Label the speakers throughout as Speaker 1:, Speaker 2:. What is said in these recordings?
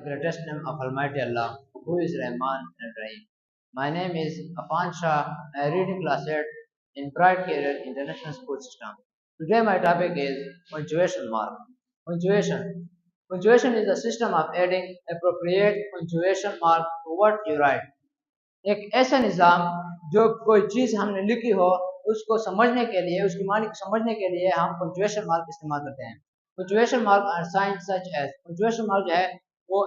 Speaker 1: The greatest name of Almighty Allah, who is Rahman and Rahim. My name is Afan Shah. I read in class 8 in Bright Career International School System. Today my topic is punctuation mark. Punctuation. Punctuation is the system of adding appropriate punctuation mark to what you write. एक ऐसा निज़ाम जो कोई चीज़ हमने लिखी हो उसको समझने के लिए, उसकी मानी को समझने के लिए हम पंक्चुएशन मार्क इस्तेमाल करते हैं। Punctuation mark are signs such as, punctuation mark जो है वो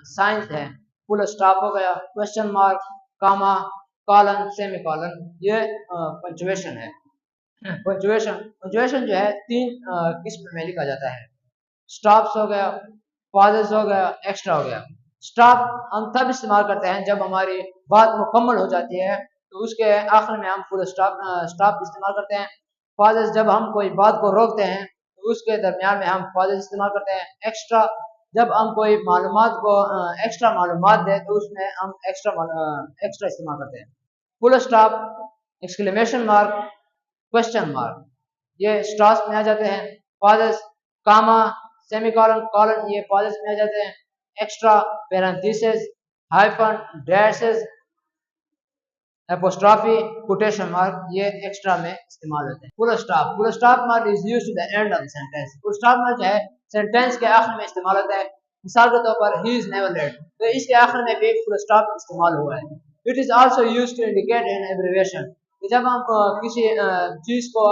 Speaker 1: साइंस है। फुल स्टॉप हो गया, question mark, comma, colon, semicolon, ये पंक्चुएशन है। पंक्चुएशन जो है तीन किस्म में लिखा जाता है। स्टॉप्स हो गया, पॉजेस हो गया, एक्स्ट्रा हो गया। स्टॉप हम तब इस्तेमाल करते हैं जब हमारी बात मुकम्मल हो जाती है तो उसके आखिर में हम फुल स्टॉप इस्तेमाल करते हैं। पॉजेस जब हम कोई बात को रोकते हैं तो उसके दरमियान में हम पॉजेस इस्तेमाल करते हैं। एक्स्ट्रा जब हम कोई मालूमात को एक्स्ट्रा मालूमात दें तो उसमें हम एक्स्ट्रा इस्तेमाल करते हैं। Full stop, exclamation mark, question mark, ये स्टॉप्स में आ जाते हैं। पॉजेस, कामा, सेमीकोलन, कॉलन, ये पॉजेस में आ जाते हैं। Extra, parenthesis, hyphen, dashes, apostrophe, quotation mark, ये एक्स्ट्रा में इस्तेमाल होते हैं। Full stop mark is used to the end of the sentence. Full stop mark जो है सेंटेंस के आखिर में इस्तेमाल होता है। मिसाल के तौर पर ही इज नेवर लेट, तो इसके आखिर में भी फुल स्टॉप इस्तेमाल हुआ है। It is also used to indicate an abbreviation, जब हम किसी चीज को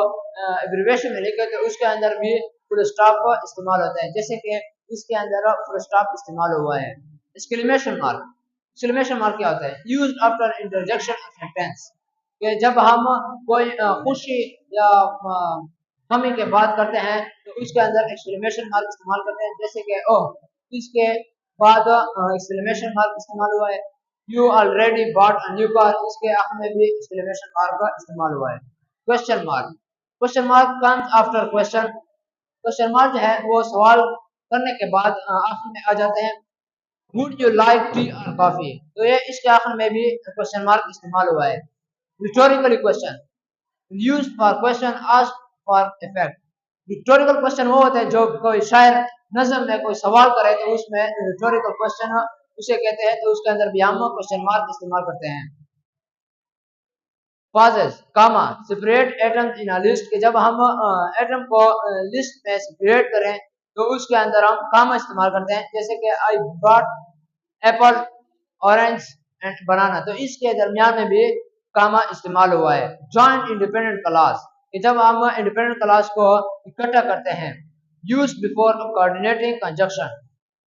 Speaker 1: एब्रिविएशन में लिखे तो उसके अंदर भी फुल स्टॉप का इस्तेमाल होता है, जैसे कि इसके अंदर फुल स्टॉप इस्तेमाल हुआ है। एक्सक्लेमेशन मार्क, एक्सक्लेमेशन मार्क क्या होता है? Used after interjection of sentence, कि जब हम कोई खुशी या गमी के बात करते हैं तो उसके अंदर एक्सक्लेमेशन मार्क इस्तेमाल करते हैं, जैसे कि ओह, इसके बाद एक्सक्लेमेशन मार्क इस्तेमाल हुआ है। You already bought a new car, इसके आखिर में भी एक्सक्लेमेशन मार्क का इस्तेमाल हुआ है। Question mark, question mark comes after question, question mark जो है वो सवाल करने के बाद आखिर में आ जाते हैं। वुड यू लाइक टी और कॉफी, तो ये इसके आखिर में भी क्वेश्चन मार्क इस्तेमाल हुआ है। Rhetorical question used for question asked for effect, rhetorical question वो होते हैं जो कोई शायर नज़म में कोई सवाल करे तो उसमें रिटोरिकल क्वेश्चन उसे कहते हैं, तो उसके अंदर भी हम क्वेश्चन मार्क इस्तेमाल करते हैं। Pauses, comma, separate items in a list, कि जब हम एटम को लिस्ट में सेपरेट करें तो उसके अंदर हम कामा इस्तेमाल करते हैं, जैसे कि I bought apple, orange and banana, तो इसके दरमियान में भी कामा इस्तेमाल हुआ है। जॉइंट इंडिपेंडेंट क्लास, कि जब हम इंडिपेंडेंट क्लास को इकट्ठा करते हैं। Used before coordinating conjunction,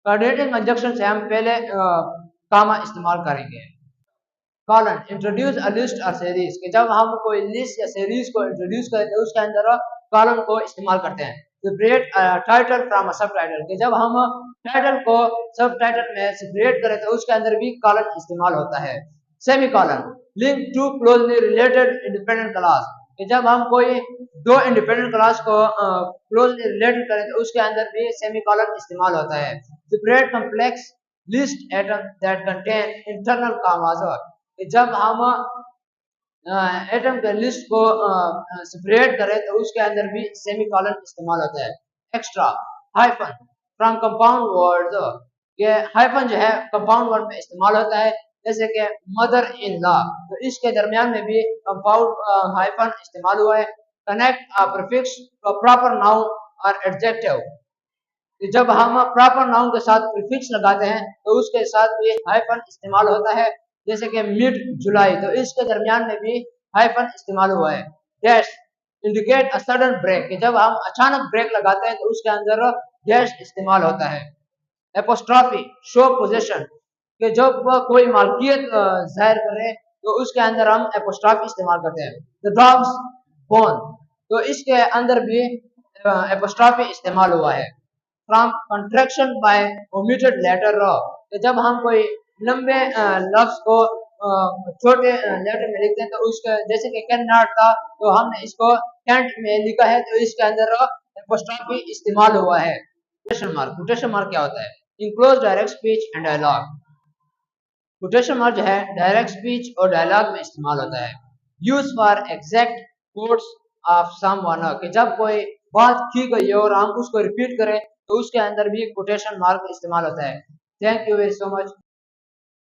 Speaker 1: coordinating conjunction से हम पहले कामा इस्तेमाल करेंगे। कॉलन, इंट्रोड्यूस अ लिस्ट और सीरीज, कि जब हम कोई लिस्ट या सीरीज को इंट्रोड्यूस करें तो उसके अंदर कॉलन को इस्तेमाल करते हैं। सेपरेट टाइटल फ्रॉम अ सब टाइटल, कि जब हम टाइटल को सब टाइटल में सेपरेट करें तो उसके अंदर भी कॉलन इस्तेमाल होता है। Semicolon, link to closely related independent clause, कि जब हम कोई दो इंडिपेंडेंट क्लास को क्लोजली रिलेटेड करें तो उसके अंदर भी सेमी कॉलन इस्तेमाल होता है। Separate complex list atom that contain internal commas, जब हम एटम के लिस्ट को सेपरेट करें तो उसके अंदर भी सेमी कॉलन इस्तेमाल होता है। Extra, hyphen from compound word, ये हाइफन जो है कंपाउंड वर्ड में इस्तेमाल होता है, जैसे कि मदर इन लॉ, तो इसके दरमियान में भी कंपाउंड हाइफन इस्तेमाल हुआ है। Connect a prefix to proper noun और एडजेक्टिव, जब हम प्रॉपर नाउन के साथ प्रीफिक्स लगाते हैं तो उसके साथ भी हाइफन इस्तेमाल होता है, जैसे कि मिड जुलाई, तो इसके दरमियान में भी हाइफन इस्तेमाल हुआ है। Dash, indicate a sudden break, कि जब हम अचानक ब्रेक लगाते हैं तो उसके अंदर डैश इस्तेमाल होता है। एपोस्ट्रोफी, शो पोजीशन, कि जब कोई मालकियत जाहिर करे तो उसके अंदर हम एपोस्ट्रोफी इस्तेमाल करते हैं। द डॉग्स बोन, तो इसके अंदर भी एपोस्ट्रोफी इस्तेमाल हुआ है। Form contraction by omitted letter raw, जब हम कोई लंबे लफ्ज को छोटे लेटर में लिखते हैं तो उसका, जैसे कि कैन नॉट था तो हमने इसको कैंट में लिखा है तो इसके अंदर एपोस्ट्रोफी इस्तेमाल हुआ है। कोटेशन मार्क, कोटेशन मार्क क्या होता है? Enclose direct speech and dialogue, quotation mark जो है डायरेक्ट स्पीच और डायलॉग में इस्तेमाल होता है। Use for exact quotes of someone, कि जब कोई बात की गई है और हम उसको रिपीट करें तो उसके अंदर भी कोटेशन मार्क इस्तेमाल होता है। Thank you very so much.